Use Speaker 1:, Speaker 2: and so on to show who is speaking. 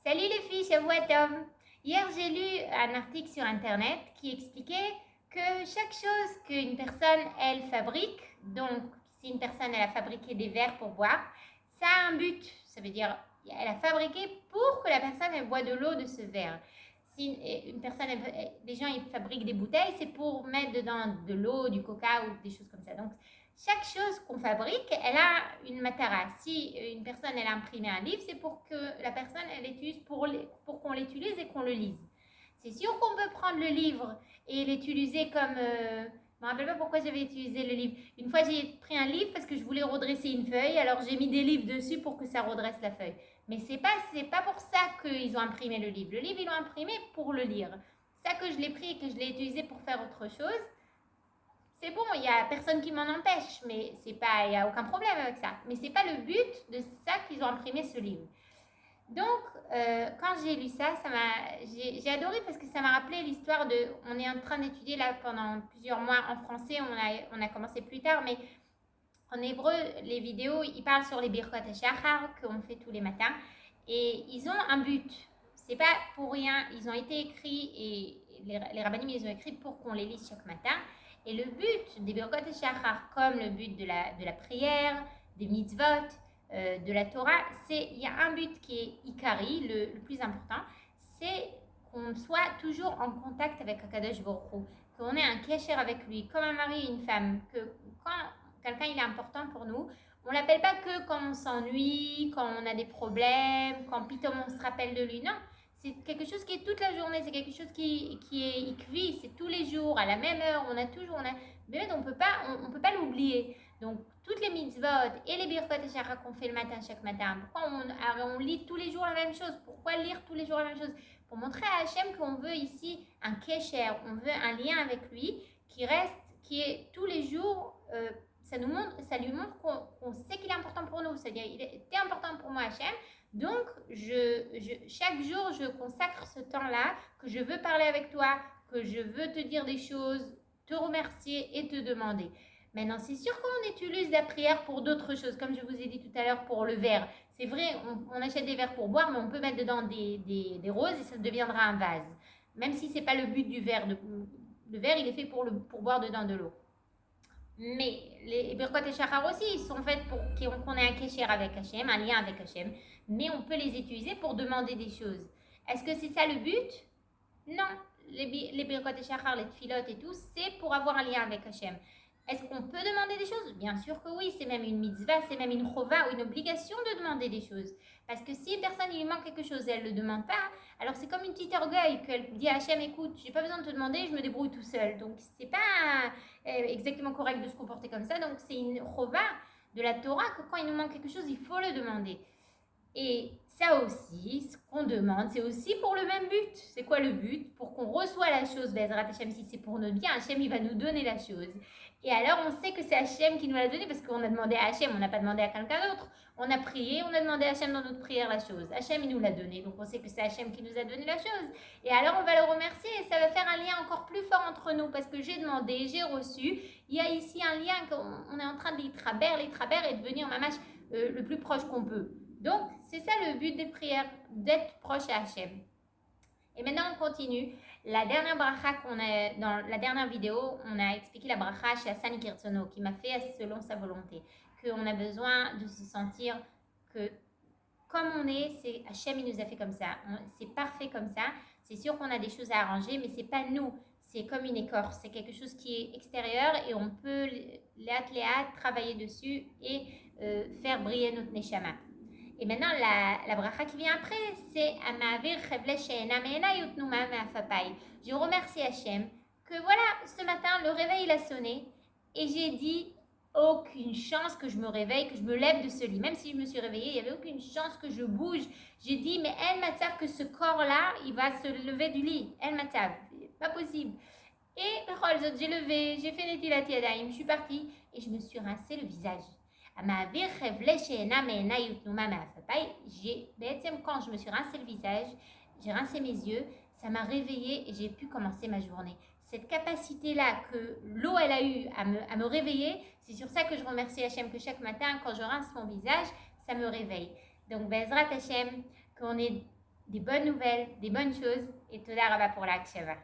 Speaker 1: Salut les filles, Shavua Tov. Hier, j'ai lu un article sur Internet qui expliquait que chaque chose qu'une personne, elle fabrique, donc si une personne, elle a fabriqué des verres pour boire, ça a un but. Ça veut dire, elle a fabriqué pour que la personne, elle boit de l'eau de ce verre. Si une personne, des gens, ils fabriquent des bouteilles, c'est pour mettre dedans de l'eau, du coca ou des choses comme ça. Donc, chaque chose qu'on fabrique, elle a une matara. Si une personne, elle a imprimé un livre, c'est pour que la personne, elle l'utilise pour qu'on l'utilise et qu'on le lise. C'est sûr qu'on peut prendre le livre et l'utiliser comme... je ne me rappelle pas pourquoi j'avais utilisé le livre. Une fois, j'ai pris un livre parce que je voulais redresser une feuille, alors j'ai mis des livres dessus pour que ça redresse la feuille. Mais c'est pas pour ça qu'ils ont imprimé le livre. Le livre, ils l'ont imprimé pour le lire. Ça que je l'ai pris et que je l'ai utilisé pour faire autre chose, c'est bon, il n'y a personne qui m'en empêche, mais il n'y a aucun problème avec ça. Mais c'est pas le but de ça qu'ils ont imprimé ce livre. Donc, quand j'ai lu ça, j'ai adoré parce que ça m'a rappelé l'histoire de... On est en train d'étudier là pendant plusieurs mois en français, on a commencé plus tard, mais en hébreu, les vidéos, ils parlent sur les Birkot HaShachar qu'on fait tous les matins. Et ils ont un but. C'est pas pour rien. Ils ont été écrits et les rabbinim, ils ont écrit pour qu'on les lise chaque matin. Et le but des Birkot HaShachar, comme le but de la prière, des mitzvot, de la Torah, il y a un but qui est Ikari, le plus important, c'est qu'on soit toujours en contact avec Akadosh Baruch Hu, qu'on ait un kesher avec lui, comme un mari et une femme, que quand quelqu'un il est important pour nous, on l'appelle pas que quand on s'ennuie, quand on a des problèmes, quand pitom on se rappelle de lui, non. C'est quelque chose qui est toute la journée, c'est quelque chose qui est ikvi, c'est tous les jours, à la même heure, mais on peut pas l'oublier. Donc, toutes les mitzvot et les birkot et shachar qu'on fait le matin, chaque matin, pourquoi on lit tous les jours la même chose? Pourquoi lire tous les jours la même chose? Pour montrer à Hachem qu'on veut ici un kesher, on veut un lien avec lui qui est tous les jours, ça lui montre qu'on sait qu'il est important pour nous. C'est-à-dire, il était important pour moi, Hachem. Donc, chaque jour, je consacre ce temps-là, que je veux parler avec toi, que je veux te dire des choses, te remercier et te demander. Maintenant, c'est sûr qu'on utilise la prière pour d'autres choses, comme je vous ai dit tout à l'heure pour le verre. C'est vrai, on achète des verres pour boire, mais on peut mettre dedans des roses et ça deviendra un vase. Même si ce n'est pas le but du verre. Le verre, il est fait pour boire dedans de l'eau. Mais les Birkot et Shachar aussi, ils sont faits pour qu'on ait un kesher avec Hachem, un lien avec Hachem. Mais on peut les utiliser pour demander des choses. Est-ce que c'est ça le but? Non. Les Birkot et Shachar, les tfilotes et tout, c'est pour avoir un lien avec Hachem. Est-ce qu'on peut demander des choses? Bien sûr que oui, c'est même une mitzvah, c'est même une chova ou une obligation de demander des choses. Parce que si une personne il lui manque quelque chose et elle ne le demande pas, alors c'est comme une petite orgueil qu'elle dit à Hachem, écoute, j'ai pas besoin de te demander, je me débrouille tout seul. Donc c'est pas exactement correct de se comporter comme ça. Donc c'est une chova de la Torah que quand il nous manque quelque chose, il faut le demander. Et ça aussi, ce qu'on demande, c'est aussi pour le même but. C'est quoi le but? Pour qu'on reçoive la chose, Bezrat Hachem, si c'est pour notre bien, Hachem, il va nous donner la chose. Et alors, on sait que c'est Hachem qui nous l'a donné parce qu'on a demandé à Hachem, on n'a pas demandé à quelqu'un d'autre. On a prié, on a demandé à Hachem dans notre prière la chose. Hachem, il nous l'a donné, donc on sait que c'est Hachem qui nous a donné la chose. Et alors, on va le remercier et ça va faire un lien encore plus fort entre nous parce que j'ai demandé, j'ai reçu. Il y a ici un lien qu'on est en train de les et devenir mamache le plus proche qu'on peut. Donc, c'est ça le but des prières, d'être proche à Hachem. Et maintenant, on continue. La dernière bracha qu'on a, dans la dernière vidéo, on a expliqué la bracha chez Hassan Kirtsono, qui m'a fait selon sa volonté. Qu'on a besoin de se sentir que, comme on est, c'est Hachem, il nous a fait comme ça. C'est parfait comme ça. C'est sûr qu'on a des choses à arranger, mais c'est pas nous. C'est comme une écorce. C'est quelque chose qui est extérieur et on peut, léat, travailler dessus et faire briller notre neshama. Et maintenant, la bracha qui vient après, c'est Amavir Chevle She'ena Me'ena Yutnuma Me'afapai. Je remercie Hachem que voilà, ce matin, le réveil il a sonné et j'ai dit aucune chance que je me réveille, que je me lève de ce lit. Même si je me suis réveillée, il n'y avait aucune chance que je bouge. J'ai dit, mais El Matzav, que ce corps-là, il va se lever du lit. El Matzav, pas possible. Et j'ai levé, j'ai fait les Tilat Yadayim, je suis partie et je me suis rincé le visage. Quand je me suis rincé le visage, j'ai rincé mes yeux, ça m'a réveillée et j'ai pu commencer ma journée. Cette capacité-là que l'eau elle a eu à me réveiller, c'est sur ça que je remercie Hachem, que chaque matin, quand je rince mon visage, ça me réveille. Donc, Bezrat Hachem, qu'on ait des bonnes nouvelles, des bonnes choses, et תודה רבה pour l'הקשבה.